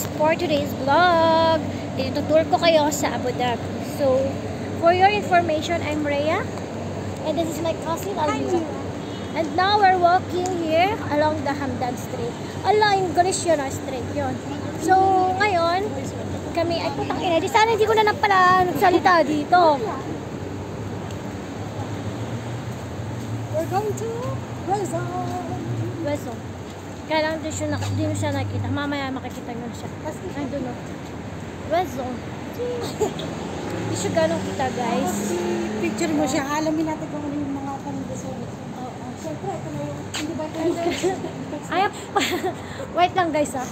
guys for today's vlog. Itutur ko kayo sa Abu Dhabi. So, for your information, I'm Rhea. And this is my cousin, Alvira. And now we're walking here along the Hamdan Street. Ala, English yun, straight yun. So, ngayon, kami, ay putang ina, di sana hindi ko na pala nagsalita dito. We're going to Weso. Kaya lang di mo siya nakita. Mamaya makikita nyo siya. Nandun o. Weso. Hindi siya ganong kita, guys. Picture mo siya. Alamin natin kung ano yung mga panundasan. Oo. Siyempre, ito na yung... Hindi ba ito? Ay, wait lang, guys, ah.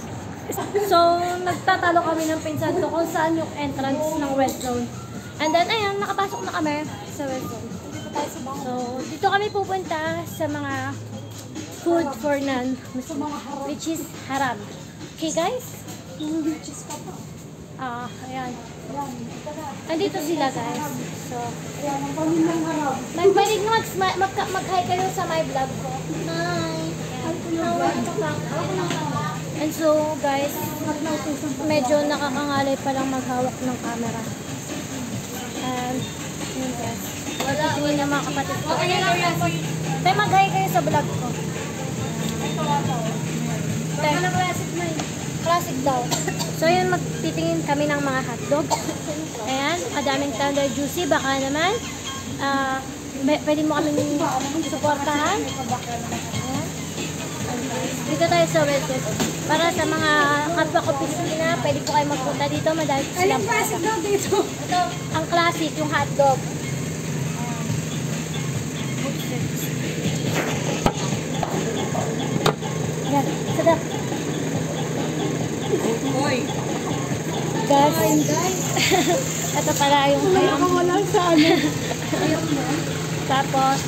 So, nagtatalo kami ng pinsan ko kung saan yung entrance ng West Zone. And then, ayun, nakapasok na kami sa West Zone. So, dito kami pupunta sa mga food for none, which is haram. Okay, guys? Which is pa pa. Ayan. Andito sila, guys. So, Ayan, ang pamilyang harap. pwede mag-hi kayo sa my vlog ko. Hi! And so, guys, medyo nakakangalay palang maghawak ng camera. And, yun, guys. Tingin na mga kapatid ko. Tay, mag-hi kayo sa vlog ko. Tay, classic daw. So, yun, magtitingin kami ng mga hotdog. Ayan, kadaming tender juicy. Baka naman, pwede mo kami supportahan. Ayan. Dito tayo sa Westgate. Para sa mga kapwa ko piscina, pwede po kayo magpunta dito. Madahil sila Anong classic daw dito? ito, ang classic, yung hotdog. Yan, sadap. Hoy! Gas. Ito pala yung kayang. Nakawala sa ano. Tapos,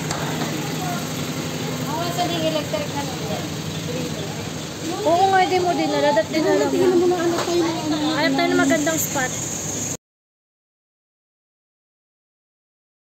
Ako sa di electric na lang. oo nga, di mo dinala. Dat dinala mo. Tingnan mo na ano tayo na ano. Alam tayo na magandang spot.